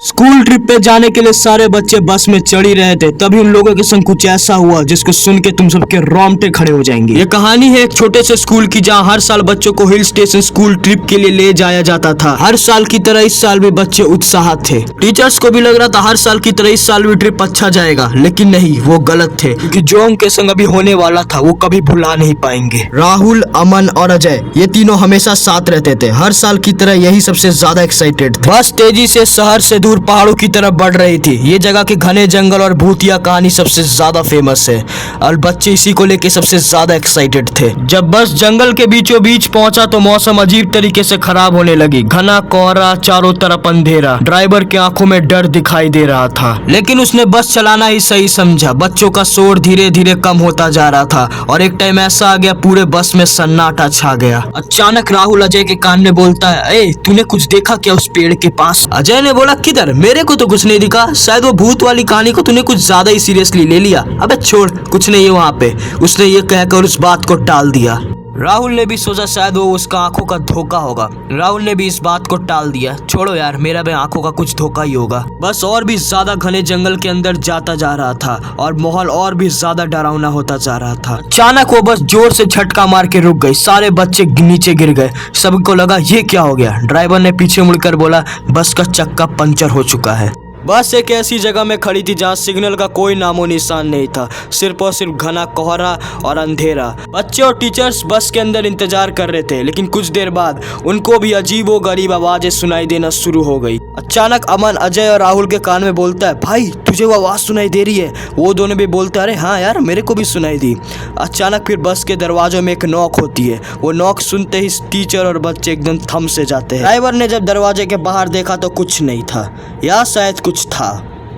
School trip पे जाने के लिए सारे बच्चे बस में चढ़ ही रहे थे, तभी उन लोगों के संग कुछ ऐसा हुआ जिसको सुन के तुम सबके रोंगटे खड़े हो जाएंगे। ये कहानी है एक छोटे से स्कूल की, जहाँ हर साल बच्चों को हिल स्टेशन स्कूल ट्रिप के लिए ले जाया जाता था। हर साल की तरह इस साल भी बच्चे उत्साहित थे। टीचर्स को भी लग रहा था हर साल की तरह इस साल भी ट्रिप अच्छा जाएगा, लेकिन नहीं, वो गलत थे, क्योंकि जो उनके संग अभी होने वाला था वो कभी भुला नहीं पाएंगे। राहुल, अमन और अजय, ये तीनों हमेशा साथ रहते थे। हर साल की तरह यही सबसे ज्यादा एक्साइटेड थे। बस तेजी से शहर से दूर पहाड़ों की तरफ बढ़ रही थी। ये जगह के घने जंगल और भूतिया कहानी सबसे ज्यादा फेमस है और बच्चे इसी को लेके सबसे ज्यादा एक्साइटेड थे। जब बस जंगल के बीचों बीच पहुंचा तो मौसम अजीब तरीके से खराब होने लगी। घना कोहरा, चारों तरफ अंधेरा। ड्राइवर की आंखों में डर दिखाई दे रहा था, लेकिन उसने बस चलाना ही सही समझा। बच्चों का शोर धीरे धीरे कम होता जा रहा था और एक टाइम ऐसा आ गया पूरे बस में सन्नाटा छा गया। अचानक राहुल अजय के कान में बोलता है, ए तूने कुछ देखा क्या उस पेड़ के पास? अजय ने बोला, किधर? मेरे को तो कुछ नहीं दिखा। शायद वो भूत वाली कहानी को तूने कुछ ज्यादा ही सीरियसली ले लिया। अबे छोड़, कुछ नहीं है वहाँ पे। उसने ये कहकर उस बात को टाल दिया। राहुल ने भी सोचा शायद वो उसका आंखों का धोखा होगा। राहुल ने भी इस बात को टाल दिया। छोड़ो यार, मेरा भी आंखों का कुछ धोखा ही होगा। बस और भी ज्यादा घने जंगल के अंदर जाता जा रहा था और माहौल और भी ज्यादा डरावना होता जा रहा था। अचानक वो बस जोर से झटका मार के रुक गई। सारे बच्चे नीचे गिर गए। सबको लगा ये क्या हो गया। ड्राइवर ने पीछे मुड़कर बोला, बस का चक्का पंचर हो चुका है। बस एक ऐसी जगह में खड़ी थी जहाँ सिग्नल का कोई नामो निशान नहीं था। सिर्फ और सिर्फ घना कोहरा और अंधेरा। बच्चे और टीचर्स बस के अंदर इंतजार कर रहे थे, लेकिन कुछ देर बाद उनको भी अजीबो गरीब आवाजें सुनाई देना शुरू हो गई। अचानक अमन अजय और राहुल के कान में बोलता है, भाई तुझे वो आवाज सुनाई दे रही है? वो दोनों भी बोलते, अरे हाँ यार, मेरे को भी सुनाई दी। अचानक फिर बस के दरवाजों में एक नॉक होती है। वो नॉक सुनते ही टीचर और बच्चे एकदम थम से जाते हैं। ड्राइवर ने जब दरवाजे के बाहर देखा तो कुछ नहीं था, या शायद कुछ था।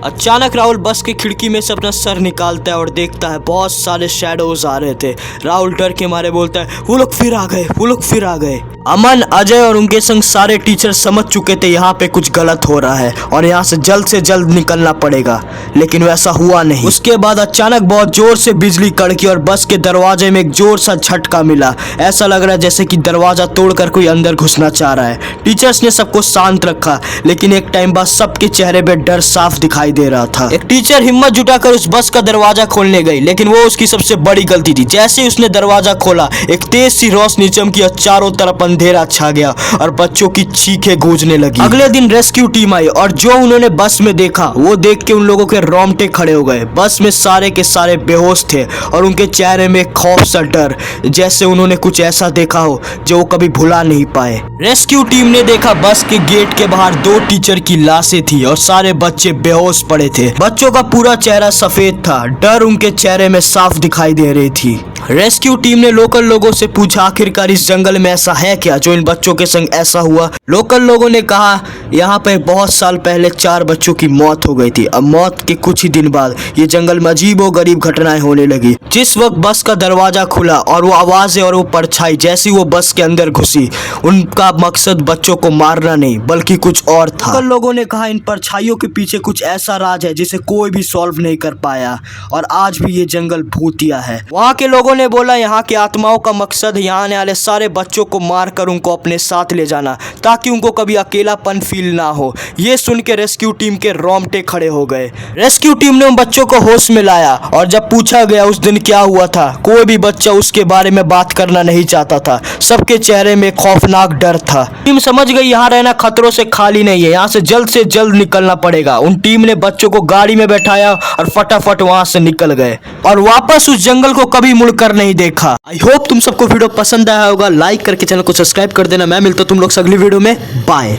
अचानक राहुल बस की खिड़की में से अपना सर निकालता है और देखता है बहुत सारे शैडोज आ रहे थे। राहुल डर के मारे बोलता है, वो लोग फिर आ गए, वो लोग फिर आ गए। अमन, अजय और उनके संग सारे टीचर समझ चुके थे यहाँ पे कुछ गलत हो रहा है और यहाँ से जल्द निकलना पड़ेगा, लेकिन वैसा हुआ नहीं। उसके बाद अचानक बहुत जोर से बिजली कड़की और बस के दरवाजे में एक जोर सा झटका मिला। ऐसा लग रहा है जैसे कि दरवाजा तोड़कर कोई अंदर घुसना चाह रहा है। टीचर्स ने सबको शांत रखा, लेकिन एक टाइम बाद सबके चेहरे पे डर साफ दिखाई दे रहा था। एक टीचर हिम्मत जुटाकर उस बस का दरवाजा खोलने गई, लेकिन वो उसकी सबसे बड़ी गलती थी। जैसे ही उसने दरवाजा खोला, एक तेज सी रोशनी चमकी और चारों तरफ अंधेरा छा गया और बच्चों की चीखें गूंजने लगी। अगले दिन रेस्क्यू टीम आई और जो उन्होंने बस में देखा वो देख के उन लोगों के रोंगटे खड़े हो गए। बस में सारे के सारे बेहोश थे और उनके चेहरे में खौफ सा डर, जैसे उन्होंने कुछ ऐसा देखा हो जो वो कभी भुला नहीं पाए। रेस्क्यू टीम ने देखा बस के गेट के बाहर 2 टीचर की लाशें थी और सारे बच्चे बेहोश पड़े थे। बच्चों का पूरा चेहरा सफेद था, डर उनके चेहरे में साफ दिखाई दे रही थी। रेस्क्यू टीम ने लोकल लोगों से पूछा, आखिरकार इस जंगल में ऐसा है क्या जो इन बच्चों के संग ऐसा हुआ? लोकल लोगों ने कहा, यहाँ पे बहुत साल पहले 4 बच्चों की मौत हो गई थी। अब मौत के कुछ ही दिन बाद ये जंगल में अजीबो गरीब घटनाएं होने लगी। जिस वक्त बस का दरवाजा खुला और वो आवाजें और वो परछाई जैसी वो बस के अंदर घुसी, उनका मकसद बच्चों को मारना नहीं बल्कि कुछ और था। लोकल लोगों ने कहा, इन परछाइयों के पीछे कुछ ऐसा राज है जिसे कोई भी सॉल्व नहीं कर पाया और आज भी ये जंगल भूतिया है। वहाँ के लोगों ने बोला, यहाँ के आत्माओं का मकसद यहाँ आने वाले सारे बच्चों को मारकर उनको अपने साथ ले जाना, ताकि उनको कभी अकेलापन फील ना हो। ये सुन के रेस्क्यू टीम के रोंगटे खड़े हो गए। रेस्क्यू टीम ने उन बच्चों को होश में लाया और जब पूछा गया उस दिन क्या हुआ था, कोई भी बच्चा उसके बारे में बात करना नहीं चाहता था। सबके चेहरे में खौफनाक डर था। टीम समझ गई यहाँ रहना खतरों से खाली नहीं है, यहाँ से जल्द निकलना पड़ेगा। उन टीम ने बच्चों को गाड़ी में बैठाया और फटाफट वहां से निकल गए और वापस उस जंगल को कभी मुड़कर नहीं देखा। आई होप तुम सबको वीडियो पसंद आया होगा। लाइक करके चैनल को सब्सक्राइब कर देना। मैं मिलता हूं तुम लोग से अगली वीडियो में। बाय।